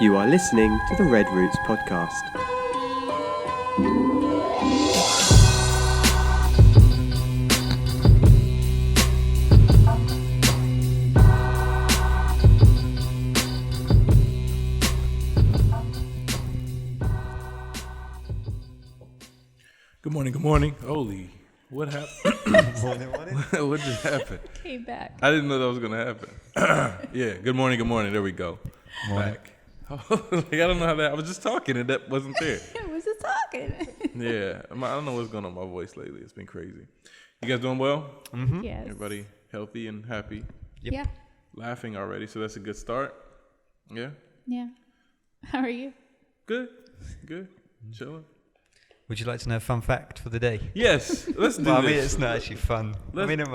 You are listening to the Red Roots podcast. Good morning, good morning. Holy, what happened? Morning. What just happened? Came back. I didn't know that was going to happen. Yeah, good morning, good morning. There we go. Morning. Back. Like, I don't know how that, I was just talking and that wasn't there. I was just talking. Yeah, I don't know what's going on with my voice lately. It's been crazy. You guys doing well? Mm-hmm. Yes. Everybody healthy and happy? Yep. Yeah. Laughing already, so that's a good start. Yeah? Yeah. How are you? Good. Chilling. Would you like to know a fun fact for the day? Yes, let's do Well, I mean, this. it's not actually fun. I don't know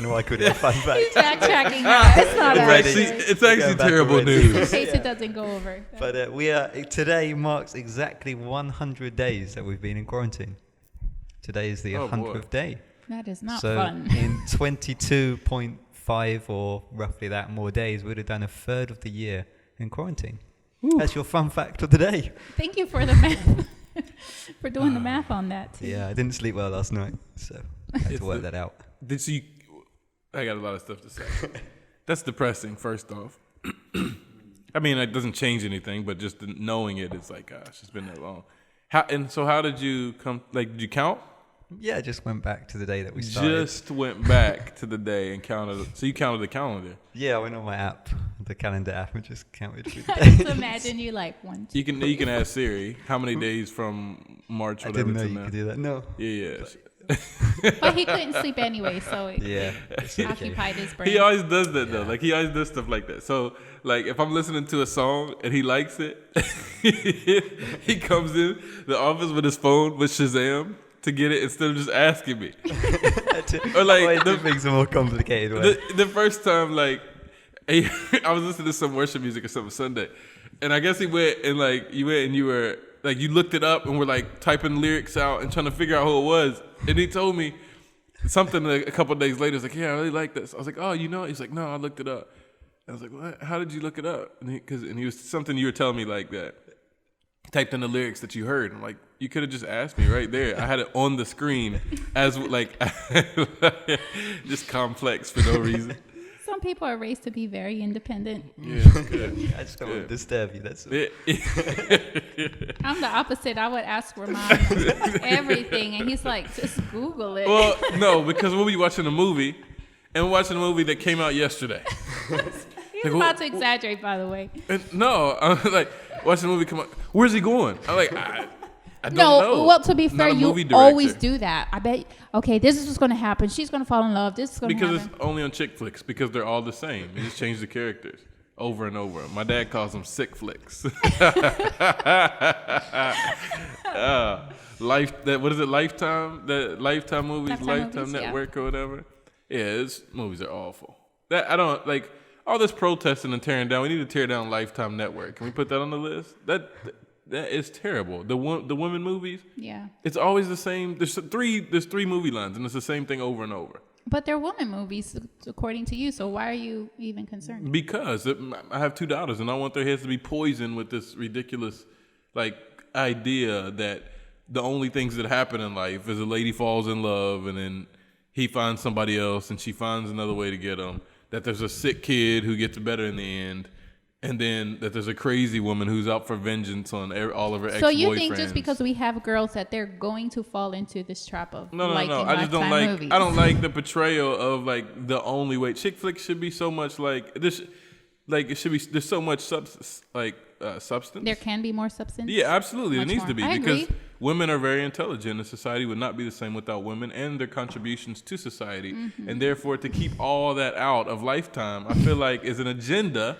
why I called it a fun He's fact. backtracking now. It's not Already. It's actually Going back terrible already. In news. case it doesn't go over. But today marks exactly 100 days that we've been in quarantine. Today is the Oh, boy. 100th day. That is not So fun. in 22.5 or roughly that more days, we'd have done a third of the year in quarantine. That's your fun fact of the day. Thank you for the math. For doing the math on that. Too. Yeah, I didn't sleep well last night, so I had to work that out. I got a lot of stuff to say. That's depressing, first off. I mean, it doesn't change anything, but just knowing it, it's like, gosh, it's been that long. How did you come, did you count? Yeah, I just went back to the day that we started. Just went back to the day and counted. So you counted the calendar. Yeah, I went on my app, the calendar app, and just counted through the I just days. imagine you like 1, 2. You can ask Siri how many days from March. I Whatever didn't know to you now. could do that. No. Yeah. But he couldn't sleep anyway, so it Yeah. occupied his brain. He always does that though. Yeah. Like he always does stuff like that. So like if I'm listening to a song and he likes it, he comes in the office with his phone with Shazam to get it instead of just asking me. Or like the things are more complicated. Way. the first time I was listening to some worship music or something Sunday, and I guess he went and you were like you looked it up and were like typing lyrics out and trying to figure out who it was, and he told me something a couple of days later. He's like, "Yeah, I really like this." I was like, "Oh, you know?" He's like, "No, I looked it up." I was like, "What? How did you look it up?" And he was something you were telling me like that. Typed in the lyrics that you heard. I'm like, you could have just asked me right there. I had it on the screen as just complex for no reason. Some people are raised to be very independent. Yeah, it's good. I just don't want to disturb you. That's all. I'm the opposite. I would ask Ramon everything, and he's like, just Google it. Well, no, because we'll be watching a movie, and we're watching a movie that came out yesterday. He's about to exaggerate, by the way. And no, I'm like watching a movie come out. Where's he going? I'm like, I don't know. Well, to be Not fair, a you movie director. always do that. I bet. Okay, this is what's going to happen. She's going to fall in love. This is going to Because happen. it's only on chick flicks because they're all the same. You just change the characters over and over. My dad calls them sick flicks. What is it? Lifetime? The Lifetime movies, Lifetime movies, Network or whatever. Yeah, movies are awful. That I don't like. All this protesting and tearing down. We need to tear down Lifetime Network. Can we put that on the list? That is terrible. The women movies. Yeah. It's always the same. There's three movie lines, and it's the same thing over and over. But they're woman movies, according to you. So why are you even concerned? Because I have 2 daughters, and I want their heads to be poisoned with this ridiculous, idea that the only things that happen in life is a lady falls in love, and then he finds somebody else, and she finds another way to get him. That there's a sick kid who gets better in the end. And then that there's a crazy woman who's out for vengeance on all of her ex-boyfriends. So you think just because we have girls that they're going to fall into this trap of No. liking I just don't Lifetime like. movies? I don't like the portrayal of the only way. Chick flicks should be so much like this. It should be. There's so much substance. Substance. There can be more substance. Yeah, absolutely. There Much needs to more. be I because agree. women are very intelligent, and society would not be the same without women and their contributions to society. Mm-hmm. And therefore, to keep all that out of Lifetime, I feel like is an agenda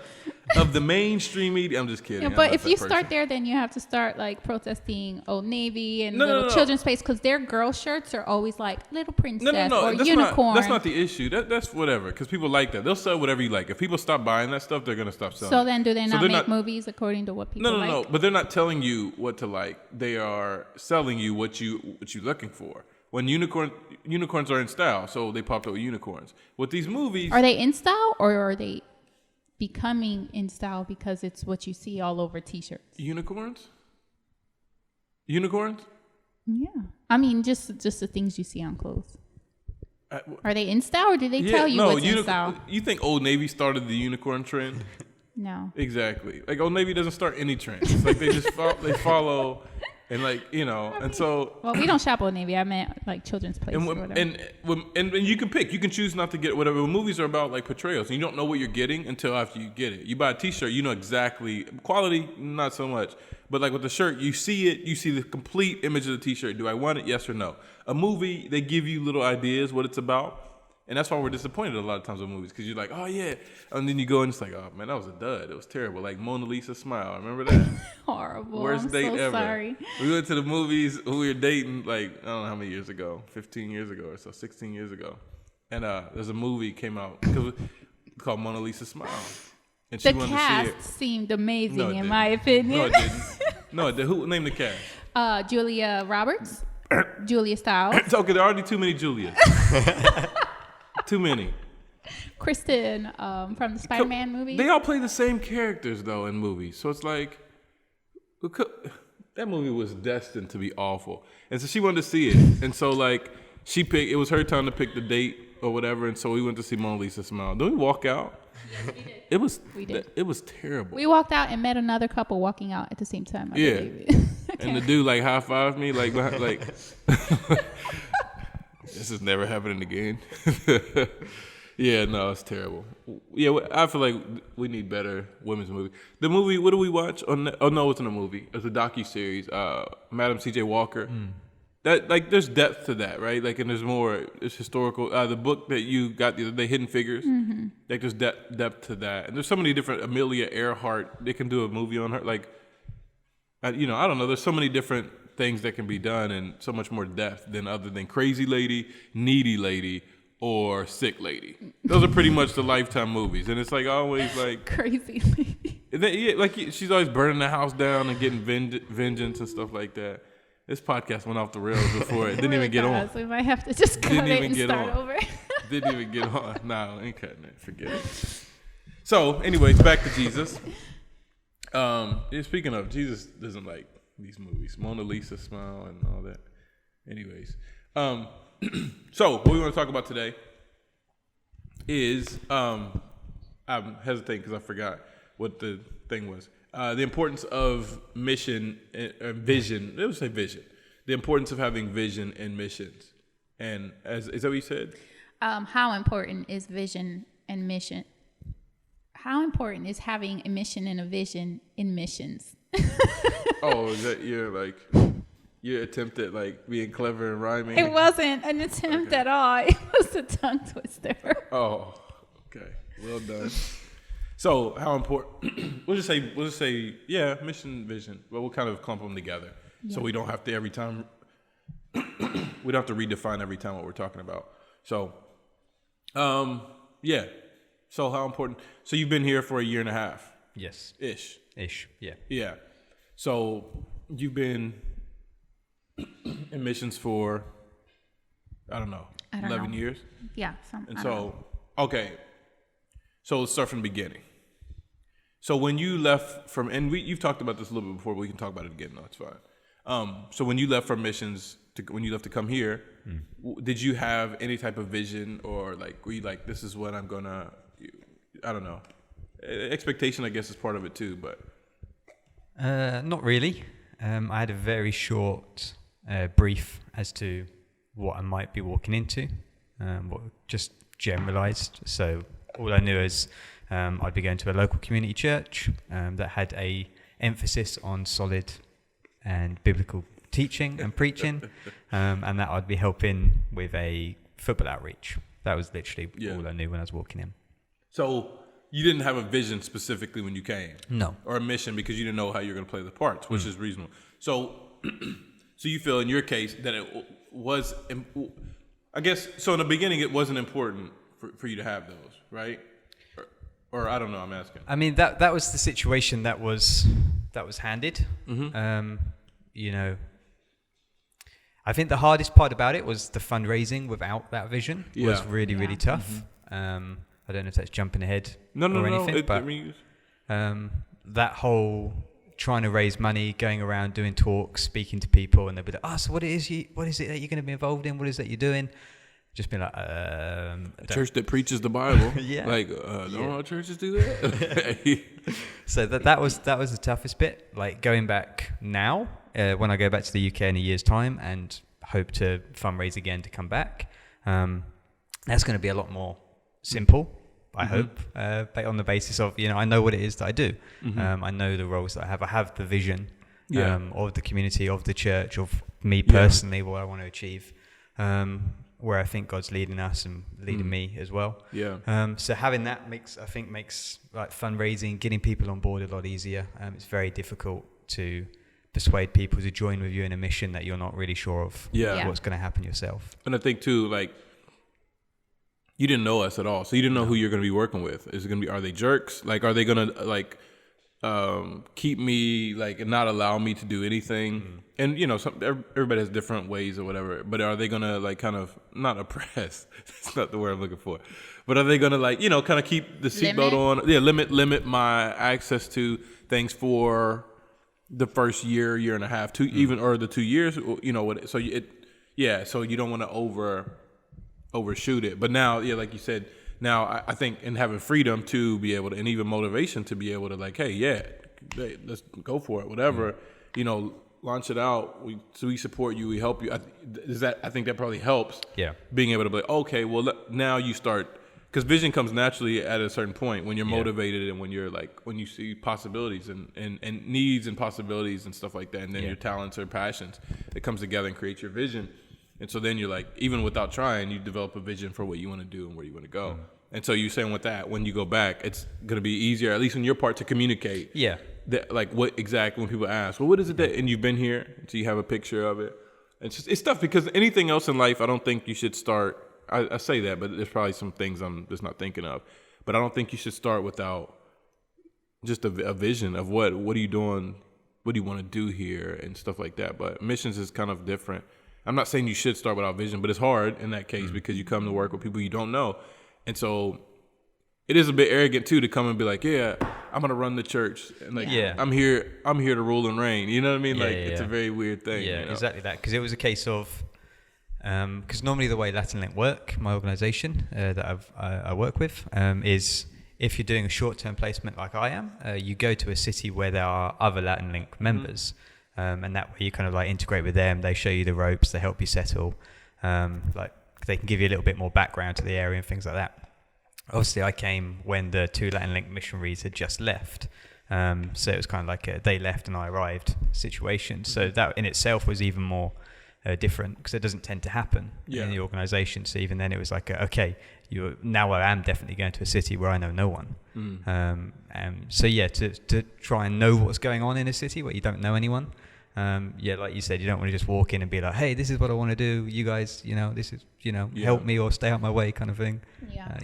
of the mainstream media. I'm just kidding. Yeah, I'm but not if that you person. start there, then you have to start protesting Old Navy and No, little no. children's place because their girl shirts are always like little princess No. or That's unicorn. That's not the issue. That's whatever. Because people like that. They'll sell whatever you like. If people stop buying that stuff, they're gonna stop selling. So then, do they So not they're make not- movies according to what people like? No. But they're not telling you what to like. They are selling you what you're looking for. When unicorns are in style, so they popped up with unicorns. With these movies, Are they in style or are they becoming in style because it's what you see all over T-shirts. Unicorns? Yeah, I mean just the things you see on clothes. Uh, Are they in style, or do they tell you what's in style? You think Old Navy started the unicorn trend? No. Exactly. Like Old Navy doesn't start any trends. Like they just they follow, and like and so. Well, we don't shop Old Navy. I meant like children's place or whatever. And you can pick. You can choose not to get whatever. Movies are about like portrayals, and you don't know what you're getting until after you get it. You buy a T-shirt, you know exactly quality, not so much. But like with the shirt, you see it. You see the complete image of the T-shirt. Do I want it? Yes or no. A movie, they give you little ideas what it's about. And that's why we're disappointed a lot of times with movies, because you're like, oh yeah, and then you go and it's like, oh man, that was a dud. It was terrible. Like Mona Lisa Smile. Remember that? Horrible. Worst I'm date so ever. Sorry. We went to the movies. We were dating like I don't know how many years ago, 15 years ago or so, 16 years ago, and there's a movie came out called Mona Lisa Smile, and she The wanted to see it. cast seemed amazing No, it in didn't. my opinion. No, it didn't. No, it didn't. Who named the cast? Julia Roberts, Julia Stiles, It's okay. There are already too many Julias. Too many. Kristen from the Spider-Man movie. They all play the same characters though in movies, so it's like that movie was destined to be awful. And so she wanted to see it, and so like she picked. It was her time to pick the date or whatever, and so we went to see Mona Lisa Smile. Did we walk out? Yes, we did. It was. We did. It was terrible. We walked out and met another couple walking out at the same time. I Yeah. believe. And the dude like high fived me like behind, like. This is never happening again. Yeah, no, it's terrible. Yeah, I feel like we need better women's movies. The movie, what do we watch? Oh no, it wasn't a movie. It's a docuseries. Madam C.J. Walker. That like there's depth to that, right? Like, and there's more. It's historical. The book that you got the other day, Hidden Figures. Like there's depth to that, and there's so many different. Amelia Earhart. They can do a movie on her. Like, I don't know. There's so many different things that can be done, and so much more depth than other than Crazy Lady, Needy Lady, or Sick Lady. Those are pretty much the Lifetime movies, and it's like always like Crazy lady. yeah, like she's always burning the house down and getting vengeance and stuff like that. This podcast went off the rails before it didn't even get on. We might have to just cut it and start over. Didn't even get on. No, ain't cutting it. Forget it. So, anyways, back to Jesus. Speaking of, Jesus doesn't like these movies, Mona Lisa Smile and all that. Anyways, so what we want to talk about today is I'm hesitating because I forgot what the thing was. The importance of mission and vision. It would say vision. The importance of having vision and missions. And is that what you said? How important is vision and mission? How important is having a mission and a vision in missions? Oh, is that your attempt at like being clever and rhyming? It wasn't an attempt at all. It was a tongue twister. Oh, okay. Well done. So, how important? We'll just say, yeah, mission, vision. But we'll kind of clump them together, so we don't have to every time. We don't have to redefine every time what we're talking about. So, yeah. So, how important? So, you've been here for a year and a half. Yes. Ish. Yeah. Yeah. So, you've been in missions for, I don't know, 11 years? Yeah. And so, okay. So, let's start from the beginning. So, when you left from, and you've talked about this a little bit before, but we can talk about it again. No, it's fine. So, when you left from missions, when you left to come here, did you have any type of vision, or like, were you like, this is what I'm going to, I don't know. Expectation, I guess, is part of it too, but. Not really. I had a very short brief as to what I might be walking into, just generalized. So all I knew is I'd be going to a local community church that had a emphasis on solid and biblical teaching and preaching, and that I'd be helping with a football outreach. That was literally all I knew when I was walking in. So you didn't have a vision specifically when you came? No. Or a mission because you didn't know how you're going to play the parts, which is reasonable. So you feel in your case that it was, I guess, so in the beginning it wasn't important for you to have those, right? Or I don't know, I'm asking. I mean, that was the situation that was handed. I think the hardest part about it was the fundraising without that vision was really tough. I I don't know if that's jumping ahead No, or anything, but I mean, that whole trying to raise money, going around doing talks, speaking to people, and they'll be like, so what is it that you're going to be involved in? What is it that you're doing? Just be like, a church that preaches the Bible. Yeah. Like, don't all churches do that? So that was the toughest bit. Like going back now, when I go back to the UK in a year's time and hope to fundraise again to come back, that's going to be a lot more simple. I hope, on the basis of, I know what it is that I do. I know the roles that I have. I have the vision of the community, of the church, of me personally, what I want to achieve, where I think God's leading us and leading me as well. Yeah. So having that makes like fundraising, getting people on board a lot easier. It's very difficult to persuade people to join with you in a mission that you're not really sure of what's going to happen yourself. And I think too, like, you didn't know us at all, so you didn't know who you're going to be working with. Is it going to be? Are they jerks? Like, are they going to like keep me like and not allow me to do anything? And everybody has different ways or whatever. But are they going to like kind of not oppress? That's not the word I'm looking for. But are they going to like kind of keep the seatbelt on? Yeah, limit my access to things for the first year and a half, or the 2 years. So you don't want to overshoot it. But now, like you said, now I think in having freedom to be able to, and even motivation to be able to like, hey, let's go for it, whatever, launch it out. We support you, we help you. I think that probably helps. Yeah. Being able to be like, okay, well now you start, because vision comes naturally at a certain point when you're motivated and when you're like, when you see possibilities and needs and possibilities and stuff like that, and then your talents or passions, it comes together and creates your vision. And so then you're like, even without trying, you develop a vision for what you want to do and where you want to go. And so you're saying with that, when you go back, it's going to be easier, at least on your part, to communicate. Yeah. That, like, what exactly, when people ask, well, what is it that, and you've been here, so you have a picture of it. It's tough because anything else in life, I don't think you should start, I say that, but there's probably some things I'm just not thinking of. But I don't think you should start without just a vision of what are you doing, what do you want to do here and stuff like that. But missions is kind of different. I'm not saying you should start without vision, but it's hard in that case because you come to work with people you don't know. And so it is a bit arrogant too to come and be like, yeah, I'm going to run the church. And like, I'm here to rule and reign. You know what I mean? It's a very weird thing. Yeah, exactly that. Because it was a case of, because normally the way Latin Link work, my organization that I work with, is if you're doing a short-term placement like I am, you go to a city where there are other Latin Link members. And that way you kind of like integrate with them. They show you the ropes. They help you settle. Like they can give you a little bit more background to the area and things like that. Obviously, I came when the 2 Latin Link missionaries had just left. So it was kind of like they left and I arrived situation. So that in itself was even more different because it doesn't tend to happen in the organization. So even then it was like, okay, now I am definitely going to a city where I know no one. So to try and know what's going on in a city where you don't know anyone. Like you said, you don't want to just walk in and be like, hey, this is what I want to do. You guys, this is, help me or stay out my way kind of thing.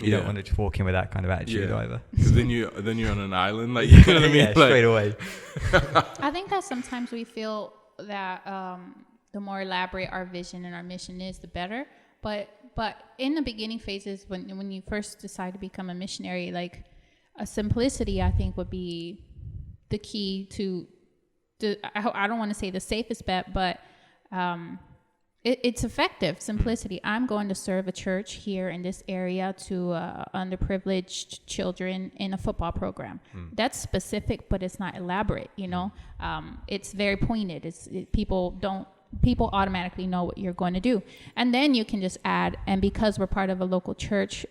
You don't want to just walk in with that kind of attitude either. Because then you're on an island, like, you know what I mean? Straight away. I think that sometimes we feel that the more elaborate our vision and our mission is, the better. But in the beginning phases, when you first decide to become a missionary, like a simplicity, I think would be the key to I don't want to say the safest bet, but it's effective. Simplicity. I'm going to serve a church here in this area to underprivileged children in a football program. That's specific, but it's not elaborate. It's very pointed. People automatically know what you're going to do, and then you can just add. And because we're part of a local church,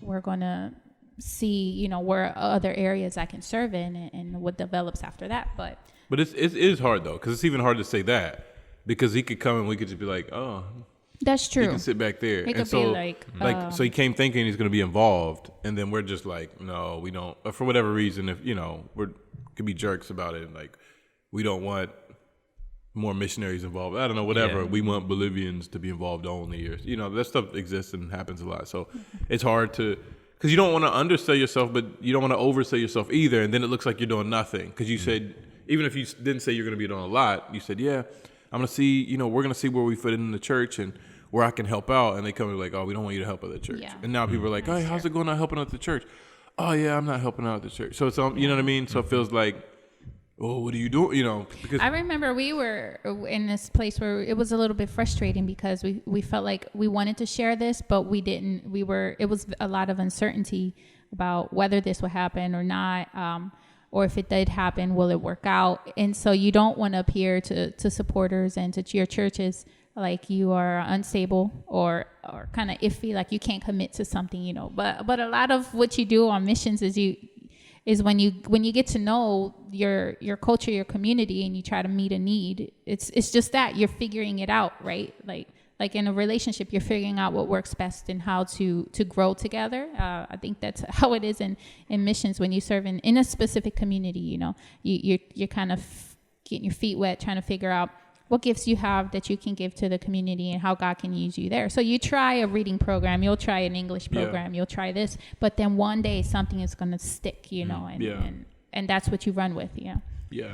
we're going to see where other areas I can serve in and what develops after that. But it is hard though, because it's even hard to say that because he could come and we could just be like, oh, that's true. He can sit back there. It could be like so he came thinking he's going to be involved, and then we're just like, no, we don't. For whatever reason, if we could be jerks about it, like we don't want more missionaries involved. I don't know, whatever. Yeah. We want Bolivians to be involved only, or that stuff exists and happens a lot. So it's hard to. Because you don't want to undersell yourself, but you don't want to oversell yourself either. And then it looks like you're doing nothing. Because you said, even if you didn't say you're going to be doing a lot, you said, yeah, I'm going to see, we're going to see where we fit in the church. And where I can help out, and they come and be like, oh, we don't want you to help at the church. Yeah. And now people are like, hey, how's it going out helping at the church? Oh yeah, I'm not helping out at the church. So it's you know what I mean? So it feels like, oh, what are you doing? You know, because I remember we were in this place where it was a little bit frustrating because we felt like we wanted to share this, but we didn't. It was a lot of uncertainty about whether this would happen or not, or if it did happen, will it work out? And so you don't want to appear to supporters and to your churches like you are unstable or kind of iffy, like you can't commit to something, you know. But a lot of what you do on missions is when you get to know your culture, your community, and you try to meet a need. It's just that you're figuring it out, right? Like in a relationship, you're figuring out what works best and how to grow together. I think that's how it is in missions when you serve in a specific community. You know, you're kind of getting your feet wet, trying to figure out what gifts you have that you can give to the community and how God can use you there. So you try a reading program, you'll try an English program, you'll try this, but then one day something is going to stick, you know, and that's what you run with, yeah. Yeah.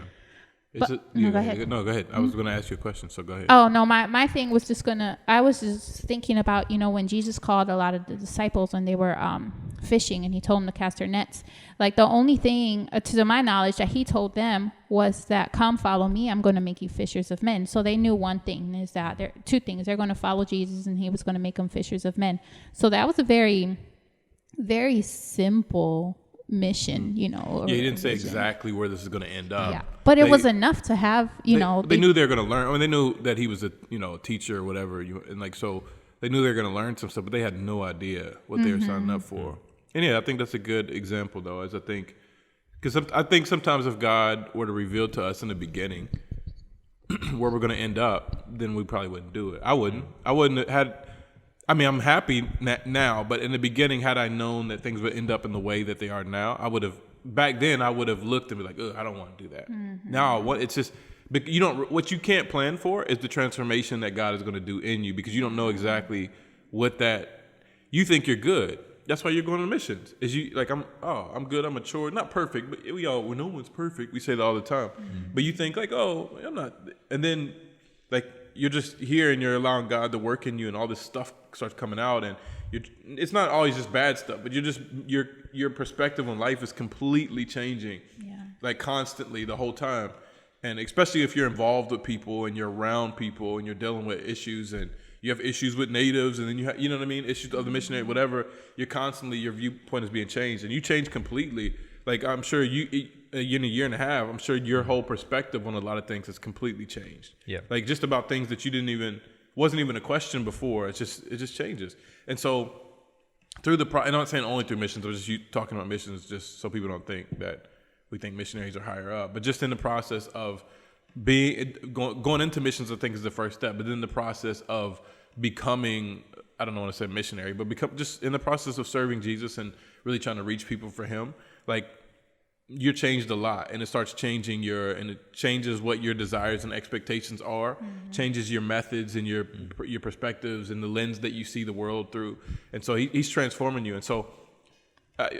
Go ahead. No, go ahead. I was going to ask you a question, so go ahead. Oh, no, my thing was I was just thinking about, you know, when Jesus called a lot of the disciples when they were fishing and he told them to cast their nets. Like the only thing, to my knowledge, that he told them was that, come follow me, I'm going to make you fishers of men. So they knew one thing is that two things. They're going to follow Jesus and he was going to make them fishers of men. So that was a very, very simple mission, you know. Yeah, he didn't say exactly where this is going to end up. Yeah, but it was enough to have, you know. They knew they were going to learn. I mean, they knew that he was a teacher or whatever, and like so they knew they were going to learn some stuff, but they had no idea what they were signing up for. And yeah, I think that's a good example, though, because I think sometimes if God were to reveal to us in the beginning where we're going to end up, then we probably wouldn't do it. I wouldn't have had. I mean, I'm happy now, but in the beginning, had I known that things would end up in the way that they are now, back then I would have looked and be like, ugh, I don't want to do that. Now, it's just, what you can't plan for is the transformation that God is going to do in you, because you don't know exactly you think you're good. That's why you're going on missions. Is you like, I'm good, I'm mature, not perfect, but no one's perfect. We say that all the time. But you think like, oh, I'm not. And then like, you're just here and you're allowing God to work in you and all this stuff starts coming out, and it's not always just bad stuff, but your perspective on life is completely changing, like constantly the whole time. And especially if you're involved with people and you're around people and you're dealing with issues and you have issues with natives, and then you know what I mean, issues of the missionary, whatever, your viewpoint is being changed, and you change completely. Like I'm sure in a year and a half, I'm sure your whole perspective on a lot of things has completely changed. Yeah. Like just about things that you wasn't even a question before. It just changes. And so and I'm not saying only through missions, but just you talking about missions, just so people don't think that we think missionaries are higher up, but just in the process of going into missions, I think is the first step. But then the process of becoming, I don't want to say missionary, but just in the process of serving Jesus and really trying to reach people for him, like you're changed a lot, and it starts changing and it changes what your desires and expectations are, changes your methods and your perspectives and the lens that you see the world through. And so he's transforming you. And so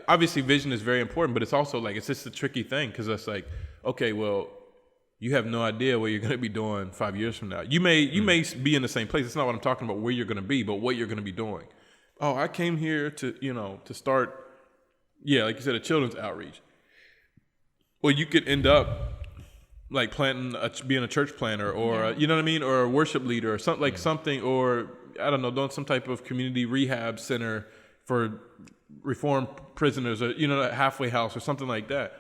obviously vision is very important, but it's also like, it's just a tricky thing, because it's like, okay, well, you have no idea what you're going to be doing 5 years from now. You may be in the same place. It's not what I'm talking about where you're going to be, but what you're going to be doing. Oh, I came here to start, like you said, a children's outreach. Well, you could end up like being a church planter, or you know what I mean, or a worship leader, or something something, or I don't know, doing some type of community rehab center for reformed prisoners, or a halfway house or something like that.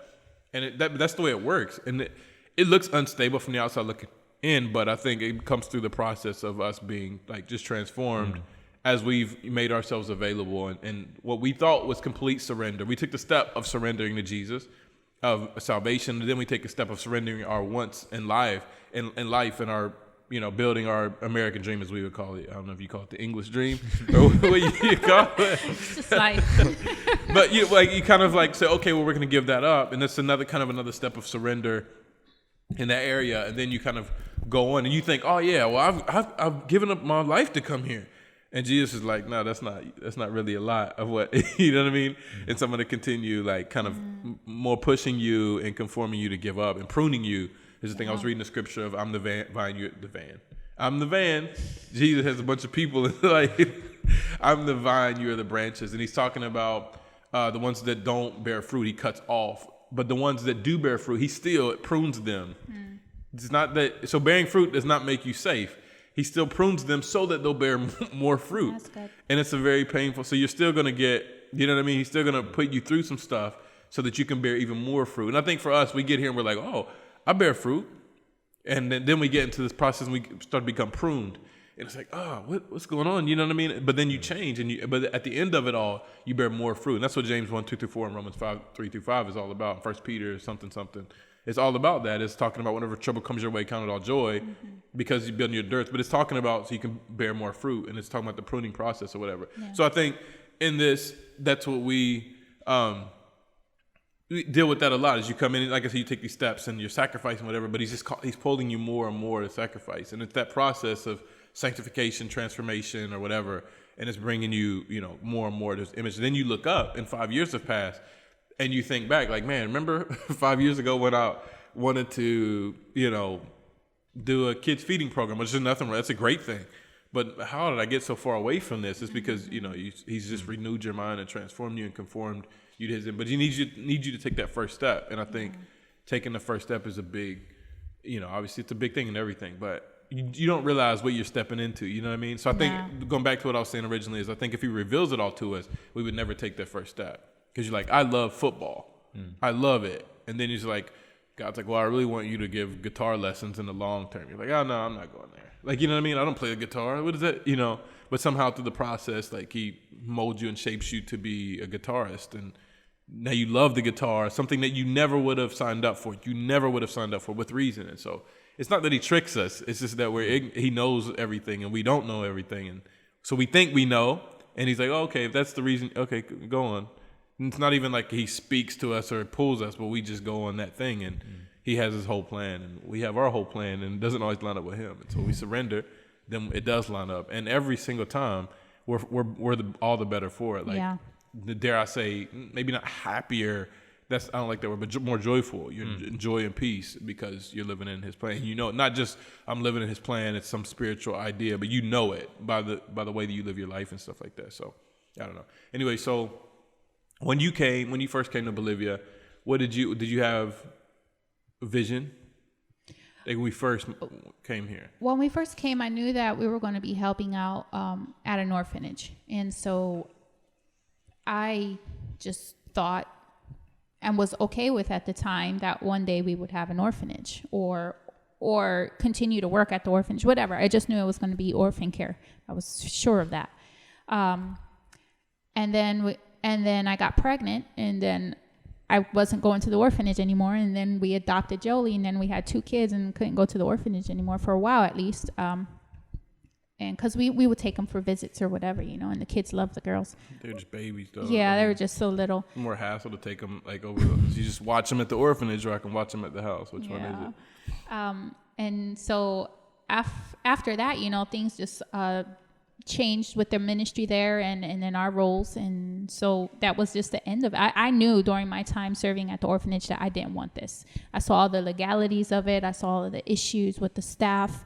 And that's the way it works. And it looks unstable from the outside looking in, but I think it comes through the process of us being like just transformed as we've made ourselves available, and what we thought was complete surrender. We took the step of surrendering to Jesus, of salvation, and then we take a step of surrendering our wants in life and our building our American dream, as we would call it. I don't know if you call it the English dream or what you call it. It's just life. But you kind of like say, okay, well, we're going to give that up, and that's another step of surrender in that area. And then you kind of go on and you think, oh yeah, well, I've given up my life to come here. And Jesus is like, no, that's not really a lot of what, you know what I mean? And so I'm going to continue like kind of more pushing you and conforming you to give up, and pruning you is the thing. I was reading the scripture of I'm the vine, you're the van. I'm the van. Jesus has a bunch of people. Like, I'm the vine, you are the branches. And he's talking about the ones that don't bear fruit, he cuts off. But the ones that do bear fruit, he still prunes them. It's not that, so bearing fruit does not make you safe. He still prunes them so that they'll bear more fruit. That's good. And it's a very painful, so you're still going to get, you know what I mean? He's still going to put you through some stuff so that you can bear even more fruit. And I think for us, we get here and we're like, oh, I bear fruit. And then we get into this process and we start to become pruned. And it's like, oh, what's going on? You know what I mean? But then you change, but at the end of it all, you bear more fruit. And that's what James 1:2-4 and Romans 5:3-5 is all about. 1 Peter something. It's all about that. It's talking about whenever trouble comes your way, count it all joy because you build your dirt. But it's talking about so you can bear more fruit. And it's talking about the pruning process or whatever. Yeah. So I think in this, that's what we deal with that a lot. As you come in, like I said, you take these steps and you're sacrificing whatever, but he's pulling you more and more to sacrifice. And it's that process of sanctification, transformation, or whatever, and it's bringing you, more and more to this image. Then you look up, and 5 years have passed, and you think back, like, man, remember 5 years ago when I wanted to, do a kids feeding program, which is nothing wrong. That's a great thing. But how did I get so far away from this? It's because, he's just renewed your mind and transformed you and conformed you to his. But he needs you to take that first step. And I think taking the first step is a big, obviously it's a big thing in everything, but you don't realize what you're stepping into, you know what I mean? So I think, going back to what I was saying originally, is I think if he reveals it all to us, we would never take that first step. Because you're like, I love football. I love it. And then he's like, God's like, well, I really want you to give guitar lessons in the long term. You're like, oh, no, I'm not going there. Like, you know what I mean? I don't play the guitar. What is that? But somehow through the process, like, he molds you and shapes you to be a guitarist. And now you love the guitar, something that you never would have signed up for. You never would have signed up for with reason. And so it's not that he tricks us. It's just that he knows everything and we don't know everything. And so we think we know. And he's like, oh, okay, if that's the reason, okay, go on. And it's not even like he speaks to us or pulls us, but we just go on that thing. And he has his whole plan. And we have our whole plan. And it doesn't always line up with him. And so we surrender. Then it does line up. And every single time, we're all the better for it. Like, dare I say, maybe not happier. I don't like that word, but more joyful. You're in joy and peace because you're living in his plan. Not just I'm living in his plan. It's some spiritual idea, but you know it by the way that you live your life and stuff like that. So I don't know. Anyway, so when you first came to Bolivia, did you have a vision? Like when we first came here. When we first came, I knew that we were going to be helping out at an orphanage, and so I just thought and was okay with at the time that one day we would have an orphanage or continue to work at the orphanage, whatever. I just knew it was going to be orphan care. I was sure of that. And then I got pregnant, and then I wasn't going to the orphanage anymore. And then we adopted Jolie, and then we had 2 kids and couldn't go to the orphanage anymore for a while at least. And because we would take them for visits or whatever, and the kids love the girls. They're just babies, though. Yeah, they were just so little. More hassle to take them over. You just watch them at the orphanage, or I can watch them at the house. Which one is it? And so after that, things just changed with the ministry there and then our roles. And so that was just the end of it. I knew during my time serving at the orphanage that I didn't want this. I saw all the legalities of it. I saw all the issues with the staff,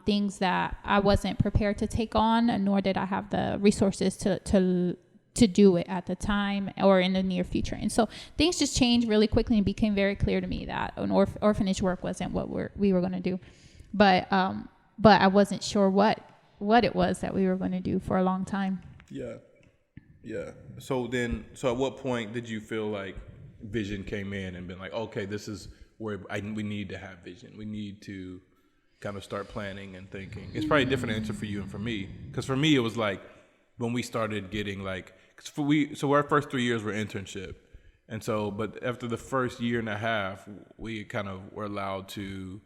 things that I wasn't prepared to take on, nor did I have the resources to do it at the time or in the near future. And so things just changed really quickly, and it became very clear to me that an orphanage work wasn't what we were going to do. But I wasn't sure what it was that we were going to do for a long time. Yeah. So at what point did you feel like vision came in and been like, okay, this is where we need to have vision. We need to kind of start planning and thinking. It's probably a different answer for you and for me. Because for me, it was like when we started getting so our first 3 years were internship. And so, but after the first year and a half, we kind of were allowed to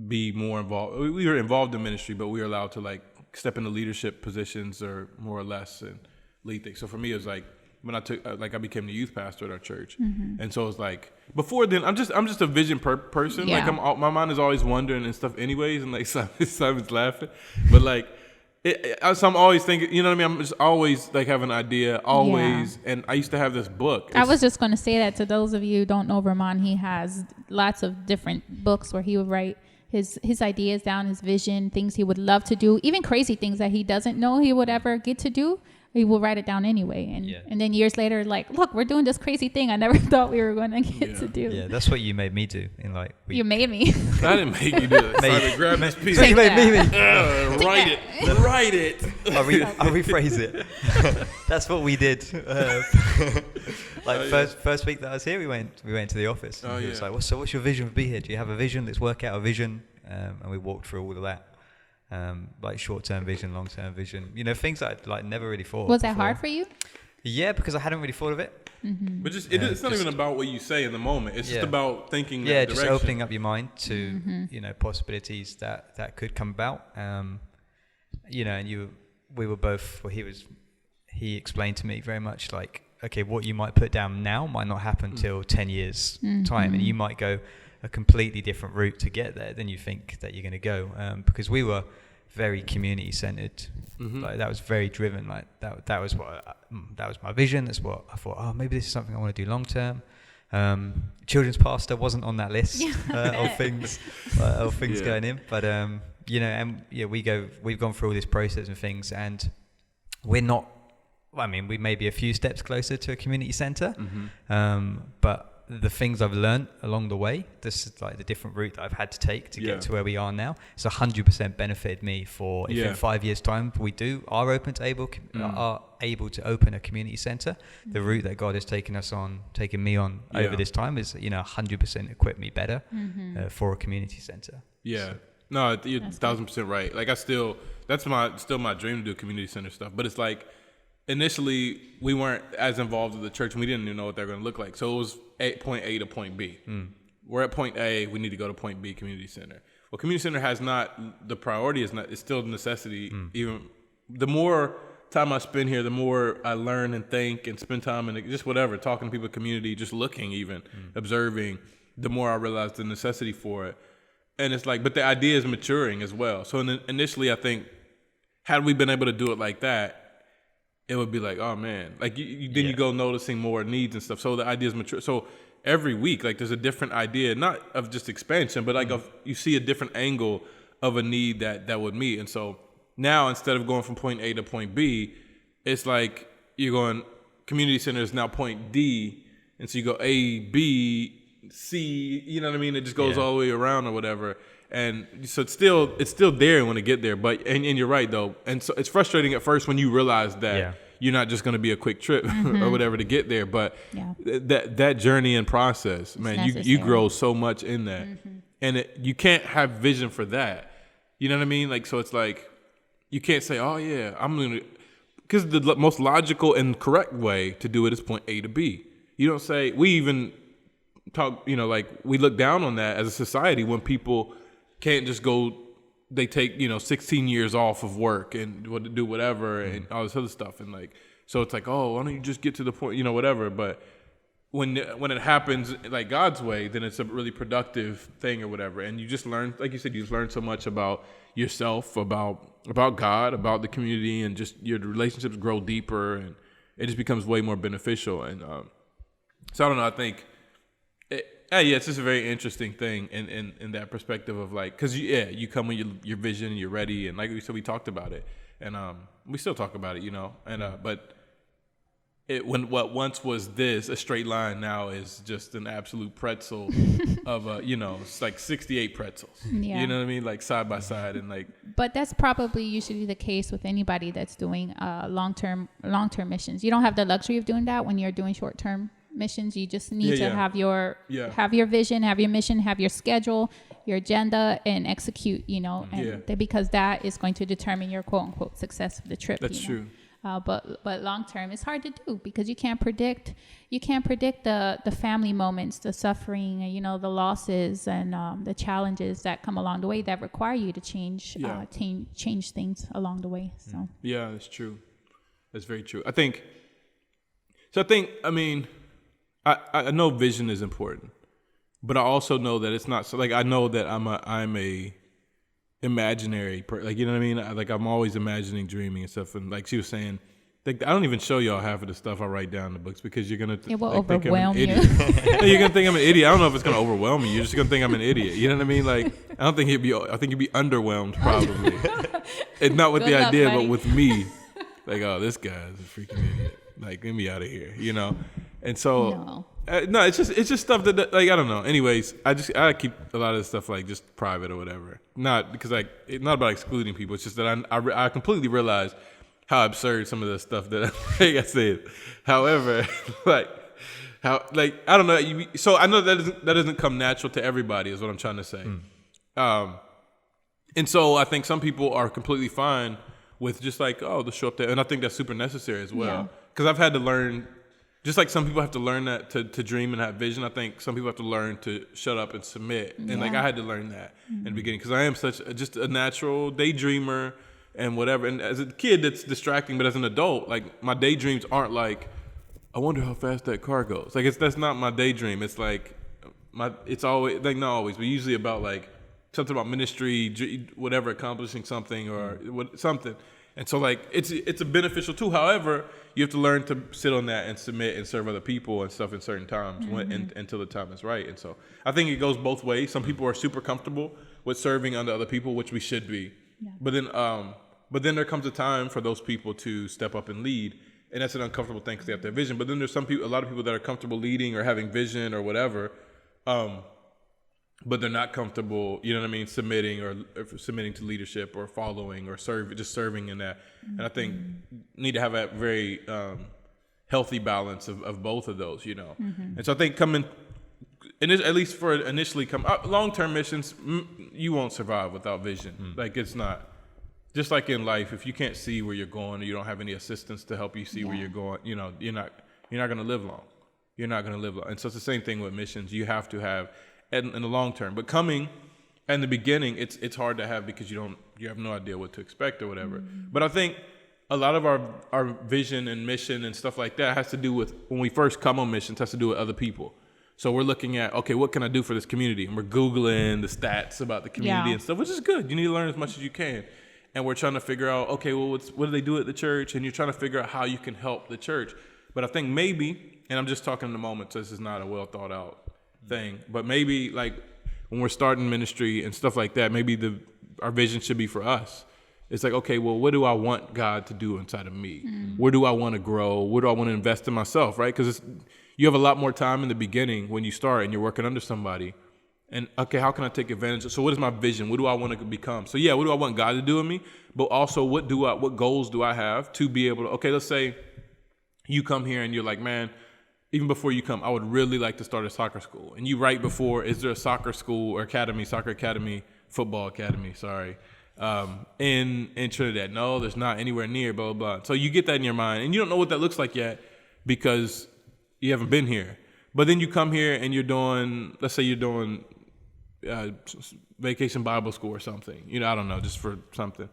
be more involved. We were involved in ministry, but we were allowed to step into leadership positions or more or less and lead things. So for me, it was like when I became the youth pastor at our church. Mm-hmm. And so it was like, before then, I'm just a vision person. Yeah. My mind is always wondering and stuff anyways. And Simon's laughing, but so I'm always thinking, you know what I mean? I'm just always have an idea, always. Yeah. And I used to have this book. I was just going to say that to those of you who don't know Vermont, he has lots of different books where he would write his ideas down, his vision, things he would love to do, even crazy things that he doesn't know he would ever get to do. He will write it down anyway, and then years later, like, look, we're doing this crazy thing I never thought we were going to get to do. Yeah, that's what you made me do in like. You made me. I didn't make you do it. Simon, grab this piece. You made me. Write it. Write it. I'll rephrase it. That's what we did. First week that I was here, we went to the office. And he was like, what's your vision for be here? Do you have a vision? Let's work out a vision. And we walked through all of that. Like short-term vision, long-term vision, things that I'd like never really thought. Was that hard for you? Yeah, because I hadn't really thought of it. Mm-hmm. But it's not even about what you say in the moment. It's just about thinking. Yeah, that just direction. opening up your mind to possibilities that could come about. And we were both. Well, he explained to me very much like, okay, what you might put down now might not happen till 10 years time, and you might go a completely different route to get there than you think that you're going to go, because we were very community centered. Like that was very driven. Like that was my vision. That's what I thought. Oh, maybe this is something I want to do long term. Children's pastor wasn't on that list of things going in, but we've gone through all this process and things, and we're not. I mean, we may be a few steps closer to a community center, but the things I've learned along the way, this is like the different route that I've had to take to get to where we are now. It's 100% benefited me for if in 5 years' time we are able to open a community center. The route that God has taken me on over this time is 100% equipped me better for a community center. Yeah, no, you're 1,000% right. Like that's still my dream to do community center stuff. But it's like initially we weren't as involved with the church and we didn't even know what they're going to look like. So it was point A to point B. We're at point A, we need to go to point B, community center. Well, community center has not, the priority is not, it's still a necessity. Even the more time I spend here, the more I learn and think and spend time and just whatever, talking to people in the community, just looking even, observing, the more I realize the necessity for it. And it's like, but the idea is maturing as well. So initially I think, had we been able to do it like that, it would be like, oh man, like you go noticing more needs and stuff. So the idea is mature. So every week, like there's a different idea, not of just expansion, but like you see a different angle of a need that would meet. And so now instead of going from point A to point B, it's like you're going, community center is now point D. And so you go A, B, C, you know what I mean? It just goes all the way around or whatever. And so it's still there when it get there, but and you're right though, and so it's frustrating at first when you realize that you're not just going to be a quick trip or whatever to get there, but that journey and process, man, you grow so much in that, and you can't have vision for that, you know what I mean? Like so, it's like you can't say, oh yeah, I'm gonna, because the most logical and correct way to do it is point A to B. You don't say, we even talk, like we look down on that as a society when people can't just go, they take 16 years off of work and do whatever and all this other stuff, and like so it's like, oh, why don't you just get to the point, whatever. But when it happens like God's way, then it's a really productive thing or whatever, and you just learn, like you said, you learn so much about yourself, about God, about the community, and just your relationships grow deeper, and it just becomes way more beneficial. And so I don't know, I think it's just a very interesting thing in that perspective of like, because you come with your vision and you're ready, and like we said, we talked about it, and we still talk about it, and but when what once was a straight line now is just an absolute pretzel of it's like 68 pretzels, you know what I mean, like side by side, and like. But that's probably usually the case with anybody that's doing long-term missions. You don't have the luxury of doing that when you're doing short-term missions. You just need to have your vision, have your mission, have your schedule, your agenda, and execute, because that is going to determine your quote unquote success of the trip. That's true. But long term, it's hard to do because you can't predict the family moments, the suffering, the losses and the challenges that come along the way that require you to change things along the way. So that's true. That's very true. I mean, I know vision is important, but I also know that it's not. So like I know that I'm a imaginary like, you know what I mean? Like I'm always imagining, dreaming and stuff. And like she was saying, I don't even show y'all half of the stuff I write down in the books because you're gonna It will think I'm an overwhelm you. idiot. You're gonna think I'm an idiot. I don't know if it's gonna overwhelm you. You're just gonna think I'm an idiot. You know what I mean? Like I don't think I think you'd be underwhelmed probably. And not with Good the luck, idea, buddy. but with me. Like, oh, this guy's a freaking idiot. Like, get me out of here. You know? And so no, it's just stuff that like I don't know. Anyways, I keep a lot of this stuff like just private or whatever. Not because it's not about excluding people. It's just that I completely realize how absurd some of the stuff that like I said. However, I don't know. So I know that doesn't come natural to everybody. Is what I'm trying to say. And so I think some people are completely fine with just like, oh, they'll show up there, and I think that's super necessary as well. Because I've had to learn. Just like some people have to learn that to dream and have vision, I think some people have to learn to shut up and submit. And like I had to learn that in the beginning because I am just a natural daydreamer and whatever. And as a kid, that's distracting. But as an adult, like my daydreams aren't like, I wonder how fast that car goes. Like that's not my daydream. It's like it's always like not always, but usually about like something about ministry, whatever, accomplishing something or something. And so like it's a beneficial tool. However, you have to learn to sit on that and submit and serve other people and stuff in certain times until the time is right. And so I think it goes both ways. Some people are super comfortable with serving under other people, which we should be. Yeah. But then there comes a time for those people to step up and lead, and that's an uncomfortable thing because they have their vision. But then there's a lot of people that are comfortable leading or having vision or whatever, but they're not comfortable, you know what I mean, submitting or submitting to leadership or following or serving in that. And I think need to have a very healthy balance of both of those, you know. And so I think at least for initially long-term missions, you won't survive without vision. Like it's not, just like in life, if you can't see where you're going or you don't have any assistance to help you see where you're going, you know, you're not going to live long. You're not going to live long. And so it's the same thing with missions. You have to have in the long term, but coming in the beginning, it's hard to have because you have no idea what to expect or whatever. But I think a lot of our vision and mission and stuff like that has to do with when we first come on missions, has to do with other people. So we're looking at, okay, what can I do for this community? And we're Googling the stats about the community and stuff, which is good. You need to learn as much as you can. And we're trying to figure out, okay, well, what do they do at the church? And you're trying to figure out how you can help the church. But I think maybe, and I'm just talking in the moment, so this is not a well thought out thing, but maybe like when we're starting ministry and stuff like that, maybe our vision should be for us. It's like, okay, well, what do I want God to do inside of me? Where do I want to grow? Where do I want to invest in myself, right? Because you have a lot more time in the beginning when you start and you're working under somebody. And okay, how can I take advantage? So what is my vision? What do I want to become? So yeah, what do I want God to do in me? But also what goals do I have to be able to, okay, let's say you come here and you're like, man, even before you come, I would really like to start a soccer school. And you write before, is there a soccer school or soccer academy, football academy, in Trinidad? No, there's not anywhere near, blah, blah, blah. So you get that in your mind, and you don't know what that looks like yet because you haven't been here. But then you come here and let's say you're doing vacation Bible school or something. You know, I don't know, just for something.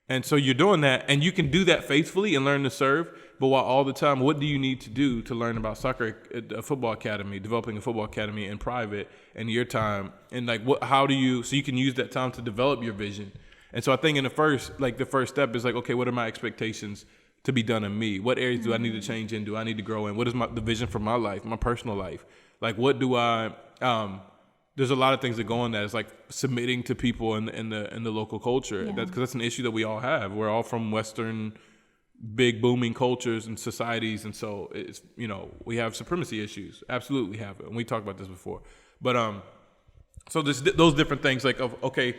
And so you're doing that, and you can do that faithfully and learn to serve. But while all the time, what do you need to do to learn about soccer, a football academy, developing a football academy in private in your time? And like, so you can use that time to develop your vision. And so I think the first step is like, okay, what are my expectations to be done in me? What areas do I need to change in? Do I need to grow in? What is the vision for my life, my personal life? Like, what do I, there's a lot of things that go on that. It's like submitting to people in the local culture. Yeah. Because that's an issue that we all have. We're all from Western, big booming cultures and societies, and so it's, you know, we have supremacy issues. Absolutely have it, and we talked about this before. But so there's those different things like okay,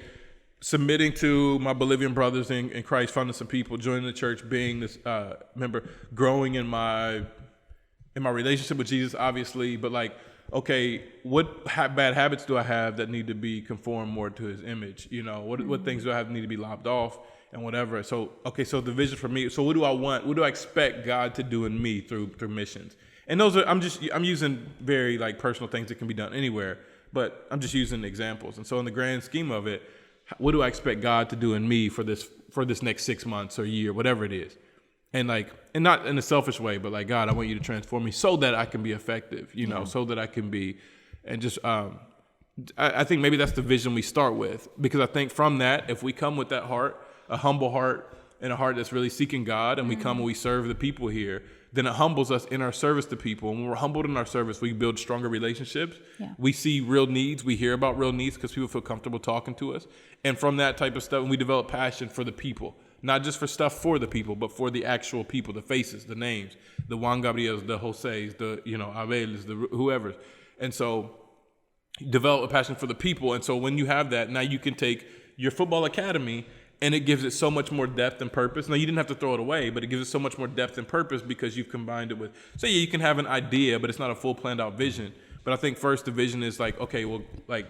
submitting to my Bolivian brothers in Christ, finding some people, joining the church, being this member, growing in my relationship with Jesus, obviously, but like, okay, what bad habits do I have that need to be conformed more to his image? You know, what things do I have need to be lopped off and whatever. So, okay, so the vision for me, so what do I want? What do I expect God to do in me through missions? And those are, I'm using very like personal things that can be done anywhere, but I'm just using examples. And so in the grand scheme of it, what do I expect God to do in me for this next 6 months or year, whatever it is? And not in a selfish way, but like, God, I want you to transform me so that I can be effective, you know, so that I can be, and just, I think maybe that's the vision we start with, because I think from that, if we come with that heart, a humble heart, and a heart that's really seeking God, and we come and we serve the people here, then it humbles us in our service to people. And when we're humbled in our service, we build stronger relationships. Yeah. We see real needs. We hear about real needs because people feel comfortable talking to us. And from that type of stuff, we develop passion for the people, not just for stuff for the people, but for the actual people, the faces, the names, the Juan Gabriels, the Jose's, the, Abel's, the whoever's. And so develop a passion for the people. And so when you have that, now you can take your football academy and it gives it so much more depth and purpose. Now, you didn't have to throw it away, but it gives it so much more depth and purpose because you've combined it with, so yeah, you can have an idea, but it's not a full planned out vision. But I think first the vision is like, okay, well, like,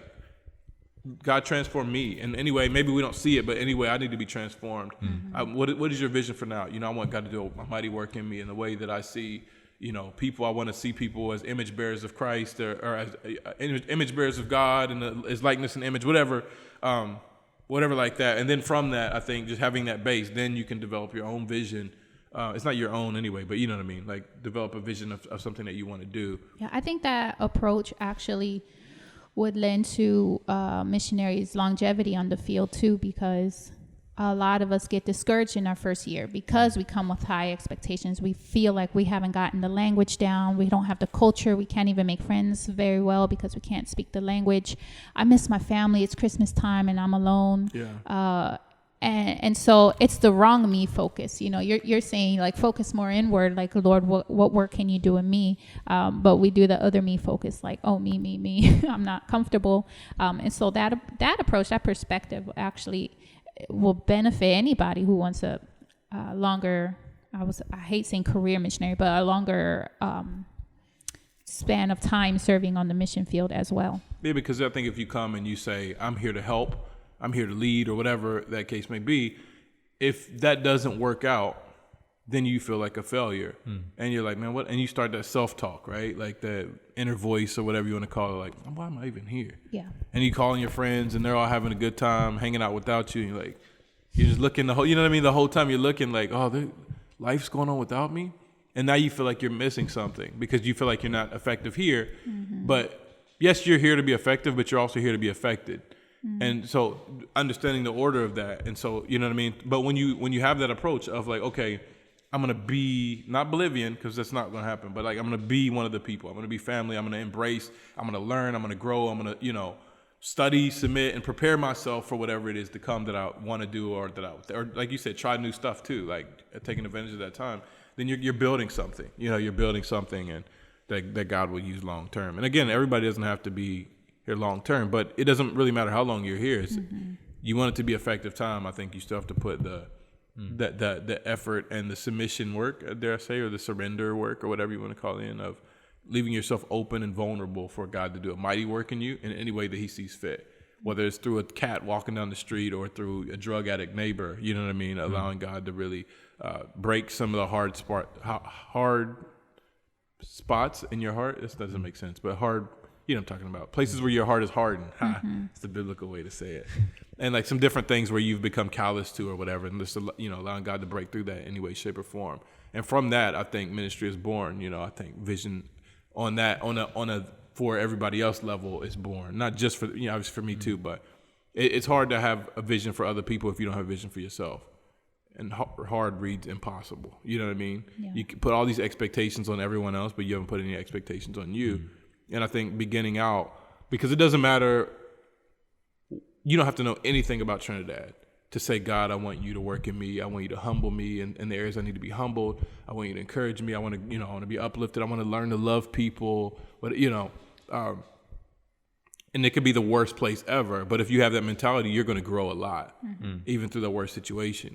God transformed me. And anyway, maybe we don't see it, but anyway, I need to be transformed. What is your vision for now? I want God to do a mighty work in me in the way that I see, people. I want to see people as image bearers of Christ or as image bearers of God and his likeness and image, whatever like that. And then from that, I think just having that base, then you can develop your own vision. It's not your own anyway, but you know what I mean? Like develop a vision of something that you want to do. Yeah, I think that approach actually would lend to missionaries' longevity on the field too, because a lot of us get discouraged in our first year because we come with high expectations. We feel like we haven't gotten the language down. We don't have the culture. We can't even make friends very well because we can't speak the language. I miss my family. It's Christmas time and I'm alone. Yeah. And so it's the wrong me focus. You're saying like focus more inward, like, Lord, what work can you do in me? But we do the other me focus, like, oh, me. I'm not comfortable. And so that approach, that perspective actually will benefit anybody who wants a longer, I hate saying career missionary, but a longer span of time serving on the mission field as well. Yeah, because I think if you come and you say, I'm here to help, I'm here to lead, or whatever that case may be, if that doesn't work out, then you feel like a failure. And you're like, man, what? And you start that self-talk, right? Like the inner voice or whatever you want to call it. Like, why am I even here? Yeah. And you calling your friends and they're all having a good time hanging out without you. And you're like, you're just looking the whole, you know what I mean? The whole time you're looking like, oh, life's going on without me. And now you feel like you're missing something because you feel like you're not effective here. But yes, you're here to be effective, but you're also here to be affected. And so understanding the order of that. And so, you know what I mean? But when you have that approach of like, okay, I'm going to be not Bolivian because that's not going to happen, but like, I'm going to be one of the people. I'm going to be family. I'm going to embrace, I'm going to learn, I'm going to grow. I'm going to, study, submit, and prepare myself for whatever it is to come that I want to do or like you said, try new stuff too, like taking advantage of that time. Then you're building something, you're building something and that God will use long term. And again, everybody doesn't have to be here long term, but it doesn't really matter how long you're here. You want it to be effective time. I think you still have to put the effort and the submission work, dare I say, or the surrender work, or whatever you want to call it, of leaving yourself open and vulnerable for God to do a mighty work in you in any way that he sees fit, whether it's through a cat walking down the street or through a drug addict neighbor, you know what I mean? Allowing God to really break some of the hard spots in your heart. This doesn't make sense, but hard, you know what I'm talking about. Places where your heart is hardened. It's the biblical way to say it. And like some different things where you've become callous to or whatever, and just, allowing God to break through that in any way, shape, or form. And from that, I think ministry is born. I think vision on a for everybody else level is born. Not just for, obviously for me too, but it's hard to have a vision for other people if you don't have a vision for yourself. And hard reads impossible. You know what I mean? Yeah. You can put all these expectations on everyone else, but you haven't put any expectations on you. And I think beginning out, because it doesn't matter, you don't have to know anything about Trinidad to say, God, I want you to work in me. I want you to humble me in the areas I need to be humbled. I want you to encourage me. I want to, I want to be uplifted. I want to learn to love people. But, and it could be the worst place ever. But if you have that mentality, you're going to grow a lot, even through the worst situation,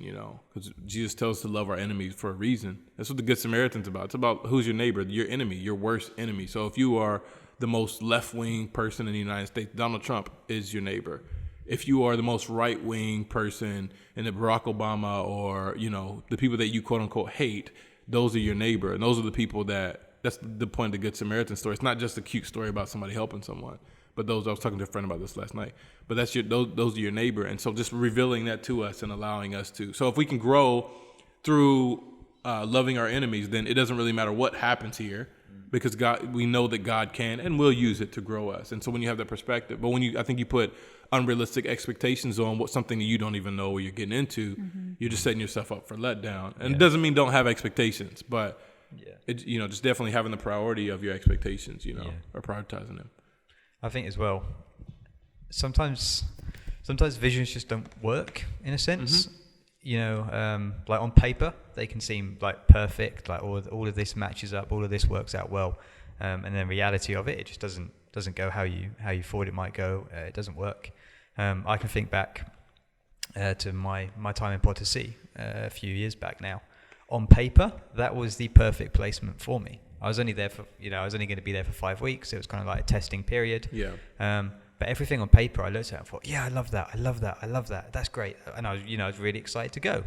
because Jesus tells us to love our enemies for a reason. That's what the Good Samaritan's about. It's about who's your neighbor, your enemy, your worst enemy. So if you are the most left-wing person in the United States, Donald Trump is your neighbor. If you are the most right-wing person in the Barack Obama or, the people that you quote unquote hate, those are your neighbor. And those are the people that's the point of the Good Samaritan story. It's not just a cute story about somebody helping someone, but I was talking to a friend about this last night, but those are your neighbor. And so just revealing that to us and allowing us to, so if we can grow through loving our enemies, then it doesn't really matter what happens here. because we know that God can and will use it to grow us. And so when you have that perspective, but I think you put unrealistic expectations on something that you don't even know what you're getting into, you're just setting yourself up for letdown. And it doesn't mean don't have expectations, but just definitely having the priority of your expectations, or prioritizing them. I think as well, sometimes visions just don't work in a sense. Like on paper, they can seem like perfect, like all of this matches up, all of this works out well, and then reality of it just doesn't go how you thought it might go. It doesn't work. I can think back to my time in Potosi a few years back now. On paper, that was the perfect placement for me. I was only there for, I was only going to be there for 5 weeks. It was kind of like a testing period. Yeah. But everything on paper, I looked at and thought, yeah, I love that. That's great. And I was really excited to go.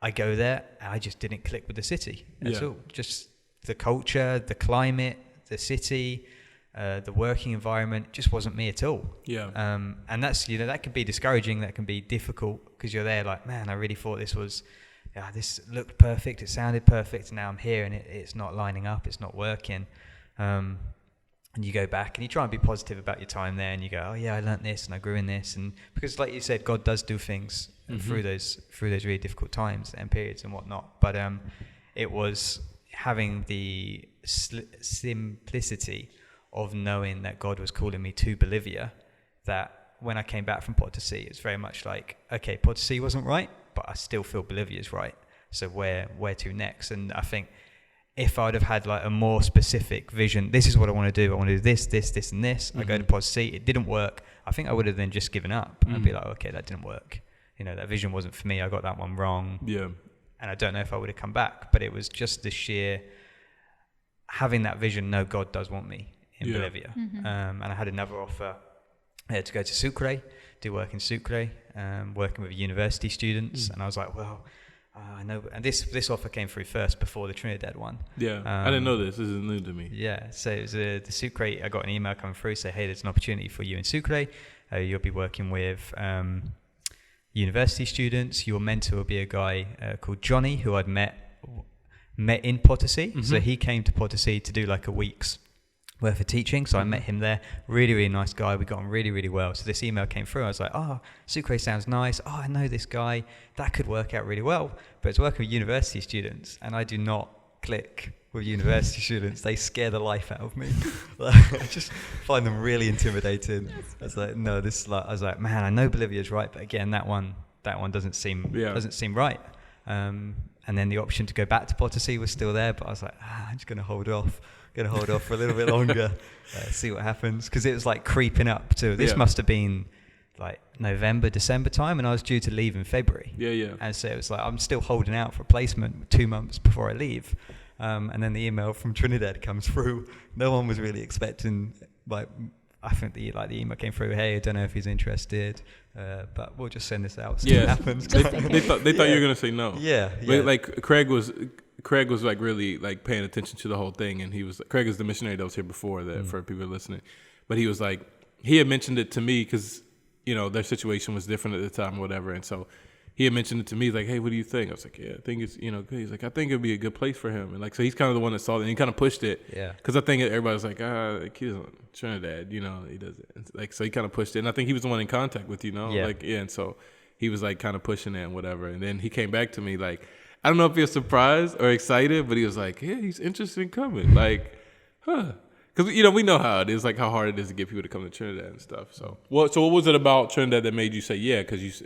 I go there, and I just didn't click with the city at all. Just the culture, the climate, the city, the working environment just wasn't me at all. Yeah. And that's, that can be discouraging. That can be difficult because you're there like, man, I really thought this looked perfect. It sounded perfect. And now I'm here and it's not lining up. It's not working. And you go back and you try and be positive about your time there, and you go, oh yeah, I learnt this and I grew in this, and because like you said, God does do things through those really difficult times and periods and whatnot. But it was having the simplicity of knowing that God was calling me to Bolivia, that when I came back from Potosi, it's very much like, okay, Potosi wasn't right, but I still feel Bolivia's right. So where to next? And I think if I would have had like a more specific vision, this is what I want to do. I want to do this, and this. I go to Potosi, it didn't work. I think I would have then just given up. I'd be like, okay, that didn't work. That vision wasn't for me. I got that one wrong. Yeah. And I don't know if I would have come back, but it was just the sheer having that vision. No, God does want me in Bolivia. And I had another offer to go to Sucre, do work in Sucre, working with university students. And I was like, well, I know, and this offer came through first before the Trinidad one. Yeah, I didn't know this. This is new to me. Yeah, so it was the Sucre. I got an email coming through say, hey, there's an opportunity for you in Sucre. You'll be working with university students. Your mentor will be a guy called Johnny, who I'd met in Potosi. So he came to Potosi to do like a week's worth of teaching. So I met him there. Really, really nice guy. We got on really, really well. So this email came through. I was like, oh, Sucre sounds nice. Oh, I know this guy. That could work out really well. But it's working with university students, and I do not click with university students. They scare the life out of me. I just find them really intimidating. I was like, no, I was like, man, I know Bolivia's right, but again, that one doesn't seem right. And then the option to go back to Potosi was still there, but I was like, I'm just going to hold off for a little bit longer, see what happens. Because it was like creeping up to, this must have been like November, December time, and I was due to leave in February. Yeah. And so it was like, I'm still holding out for a placement 2 months before I leave. And then the email from Trinidad comes through. No one was really expecting, like, I think the email came through, hey, I don't know if he's interested, but we'll just send this out, see what happens. They thought you were going to say no. Yeah. But like Craig was like really like paying attention to the whole thing, and Craig is the missionary that was here before that for people listening, but he was like, he had mentioned it to me because their situation was different at the time or whatever, and so he had mentioned it to me. He's like, hey, what do you think? I was like, yeah, I think it's good. He's like, I think it'd be a good place for him, and like, so he's kind of the one that saw it, and he kind of pushed it. Yeah. Because I think everybody was like, he's on Trinidad, he does it. And like, so he kind of pushed it, and I think he was the one in contact with and so he was like kind of pushing it and whatever, and then he came back to me like, I don't know if he was surprised or excited, but he was like, yeah, he's interested in coming, like, huh. Because, we know how it is, like how hard it is to get people to come to Trinidad and stuff. So what was it about Trinidad that made you say, yeah, because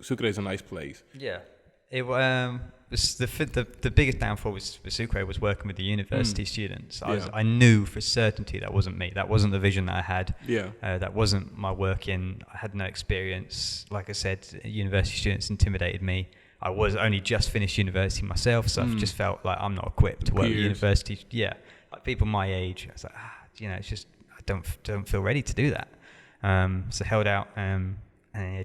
Sucre is a nice place? Yeah. It was the biggest downfall with Sucre was working with the university students. I knew for certainty that wasn't me. That wasn't the vision that I had. Yeah. That wasn't my work in. I had no experience. Like I said, university students intimidated me. I was only just finished university myself, so I just felt like I'm not equipped to work with university. Yeah. Like people my age, I was like, it's just, I don't feel ready to do that. So held out, and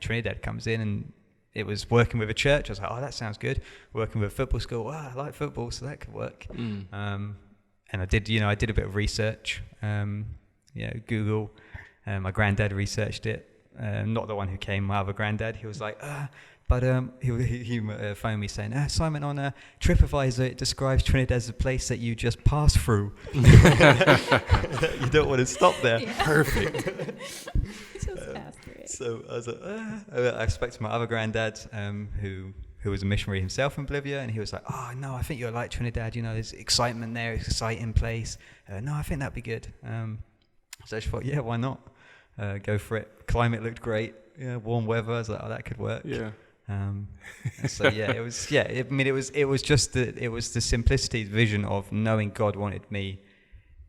Trinidad comes in, and it was working with a church. I was like, oh, that sounds good. Working with a football school, I like football, so that could work. And I did a bit of research. Google. My granddad researched it. Not the one who came, my other granddad. He was like, But he phoned me saying, Simon, on TripAdvisor, it describes Trinidad as a place that you just pass through. You don't want to stop there. Yeah. Perfect. Just pass through it. So I was like, I spoke to my other granddad, who was a missionary himself in Bolivia, and he was like, oh, no, I think you'll like Trinidad. You know, there's excitement there. It's an exciting place. No, I think that'd be good. So I just thought, yeah, why not? Go for it. Climate looked great. Yeah, warm weather. I was like, oh, that could work. Yeah. So yeah, it was. Yeah, it was just the simplicity, the vision of knowing God wanted me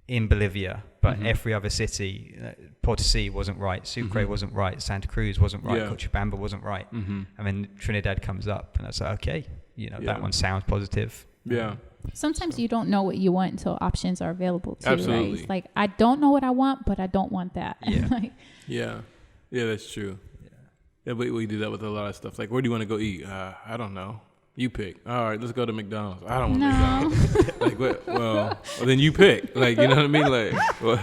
in Bolivia, but every other city, Potosí wasn't right, Sucre wasn't right, Santa Cruz wasn't right, Cochabamba wasn't right, and then Trinidad comes up, and I was like, okay, that one sounds positive. Yeah. Sometimes you don't know what you want until options are available too. Absolutely. Right? It's like, I don't know what I want, but I don't want that. Yeah. Like, Yeah, that's true. Yeah, we do that with a lot of stuff. Like, where do you want to go eat? I don't know. You pick. All right, let's go to McDonald's. I don't want McDonald's. Like, what? Well, then you pick. Like, you know what I mean? Like, well,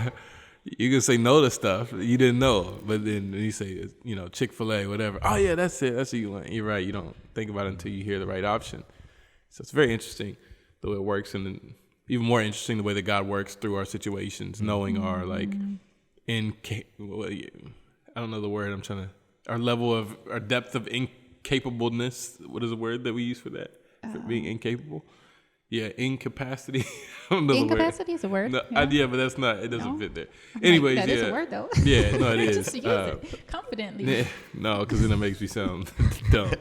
you can say no to stuff you didn't know, but then you say, Chick-fil-A, whatever. Oh yeah, that's it. That's what you want. You're right. You don't think about it until you hear the right option. So it's very interesting the way it works, and then even more interesting the way that God works through our situations, knowing our I don't know the word I'm trying to. Our depth of incapableness. What is the word that we use for that? For being incapable? Yeah, incapacity. I don't know incapacity is a word. No, yeah. but that's not. It doesn't fit there. Like, Anyways, that yeah. is a word though. Yeah, no, it is. Just use it confidently. Yeah, no, because then it makes me sound dumb.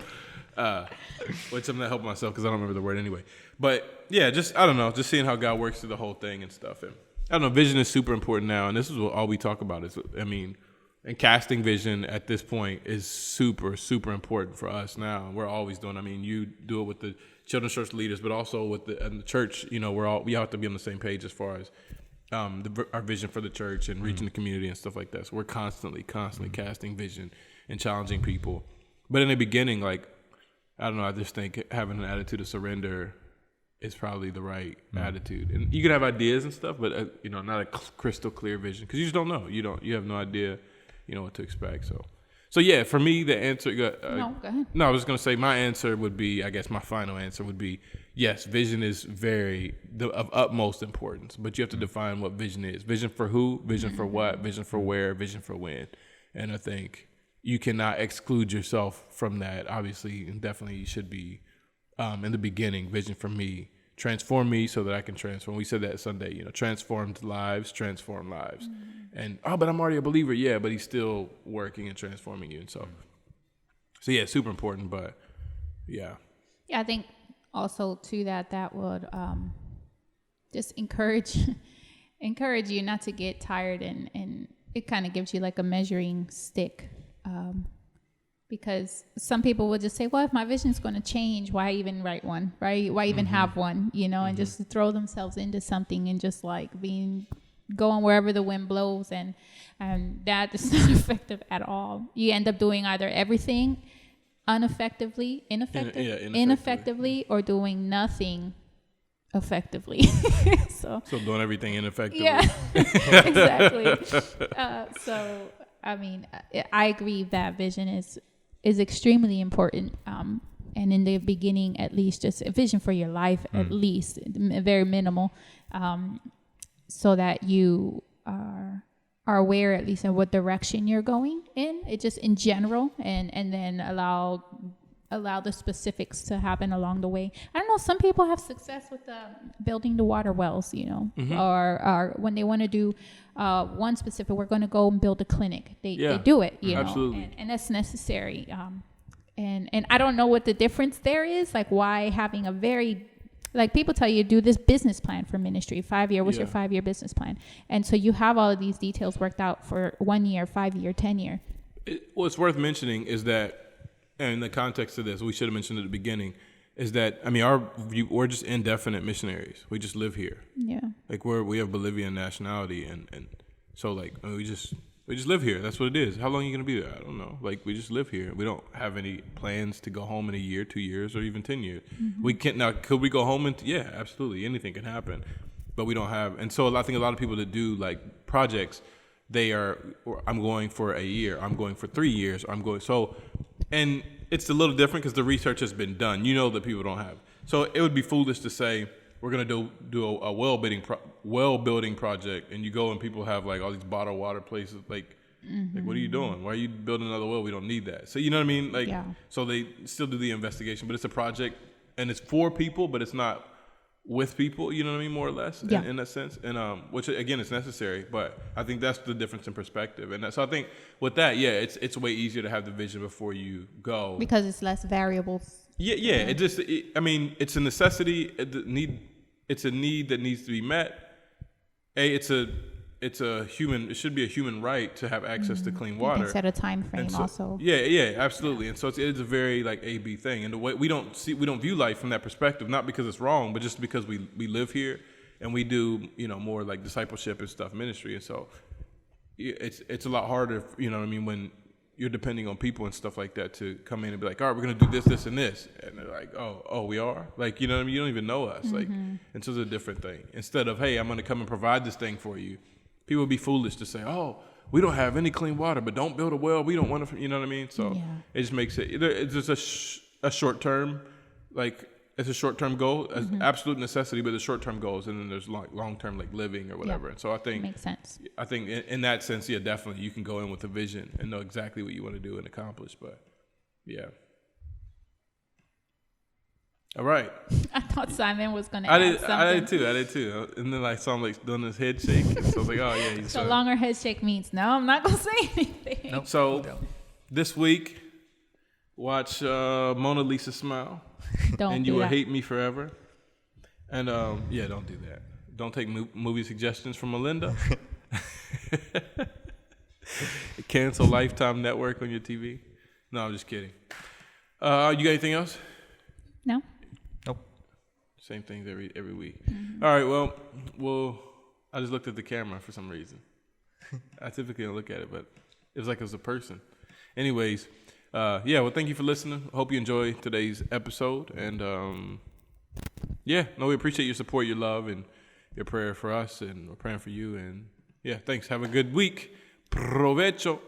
Which I'm not helping myself because I don't remember the word anyway. But yeah, I don't know, just seeing how God works through the whole thing and stuff. And I don't know, vision is super important now, and this is what all we talk about is, and casting vision at this point is super, super important for us now. We're always doing. You do it with the children's church leaders, but also with the church. We have to be on the same page as far as our vision for the church and reaching the community and stuff like that. So we're constantly casting vision and challenging people. But in the beginning, I don't know, I just think having an attitude of surrender is probably the right attitude. And you can have ideas and stuff, but not a crystal clear vision because you just don't know. You have no idea. What to expect. So yeah, for me, the answer. No, go ahead. No, I was going to say my answer would be, I guess my final answer would be, yes, vision is of utmost importance, but you have to define what vision is. Vision for who, vision for what, vision for where, vision for when. And I think you cannot exclude yourself from that. Obviously, and definitely you should be, in the beginning, vision for me. Transform me so that I can transform. We said that Sunday, transformed lives, transform lives. And, but I'm already a believer. Yeah, but he's still working and transforming you. And so yeah, super important, but yeah. Yeah, I think also too that would just encourage you not to get tired, and it kind of gives you like a measuring stick. Because some people will just say, well, if my vision is going to change, why even write one, right? Why even have one, and just throw themselves into something and just going wherever the wind blows. And that is not effective at all. You end up doing either everything ineffectively, or doing nothing effectively. so doing everything ineffectively. Yeah, exactly. I agree that vision is extremely important, and in the beginning, at least, just a vision for your life, at least, very minimal, so that you are aware at least of what direction you're going in. It just in general, and then allow the specifics to happen along the way. I don't know. Some people have success with building the water wells, or when they want to do one specific. We're going to go and build a clinic. They do it, absolutely. and that's necessary. And I don't know what the difference there is. Like, why having a very, like, people tell you do this business plan for ministry, 5-year. What's your 5-year business plan? And so you have all of these details worked out for 1 year, 5-year, 10-year. What's worth mentioning is that, and in the context of this, we should have mentioned at the beginning, is that, we're just indefinite missionaries. We just live here. Yeah. Like, we have Bolivian nationality, and so, we just live here. That's what it is. How long are you going to be there? I don't know. Like, we just live here. We don't have any plans to go home in a year, 2 years, or even 10 years. We can't. Now, could we go home? Yeah, absolutely. Anything can happen. But we don't have. And so I think a lot of people that do, projects, I'm going for a year. I'm going for 3 years. And it's a little different because the research has been done. You know that people don't have. So it would be foolish to say we're gonna do a well building project, and you go and people have like all these bottled water places. Like what are you doing? Why are you building another well? We don't need that. So you know what I mean? Like so they still do the investigation, but it's a project and it's for people, but it's not with people. You know what I mean? More or less in that sense, and which again is necessary. But I think that's the difference in perspective, and so I think with that, it's way easier to have the vision before you go because it's less variables. Yeah. I mean, it's a necessity. It's a need that needs to be met. It should be a human right to have access to clean water. You can set a time frame also. Yeah, absolutely. And so it's a very like A/B thing. And the way we don't view life from that perspective, not because it's wrong, but just because we live here and we do, more like discipleship and stuff, ministry. And so it's a lot harder, you know what I mean, when you're depending on people and stuff like that to come in and be like, all right, we're going to do this, this, and this. And they're like, oh, we are? Like, you know what I mean? You don't even know us. Like, and so it's a different thing. Instead of, hey, I'm going to come and provide this thing for you. People would be foolish to say, oh, we don't have any clean water, but don't build a well. We don't want to, you know what I mean? So it just makes it's just a short term, like, it's a short-term goal, as absolute necessity, but the short-term goals, and then there's long-term like living or whatever. And so I think makes sense. I think in that sense, definitely you can go in with a vision and know exactly what you want to do and accomplish. But all right. I thought Simon was going to add something. I did too. And then I saw him like doing his head shake, and so I was like, oh yeah. So longer head shake means no, I'm not going to say anything. Nope. So this week, watch Mona Lisa smile. And you will hate me forever. And don't do that. Don't take movie suggestions from Melinda. Cancel Lifetime Network on your TV. No, I'm just kidding. You got anything else? No. Nope. Same things every week. All right. Well, I just looked at the camera for some reason. I typically don't look at it, but it was like it was a person. Anyways. Well, thank you for listening. Hope you enjoy today's episode. And, we appreciate your support, your love, and your prayer for us. And we're praying for you. And, thanks. Have a good week. Provecho.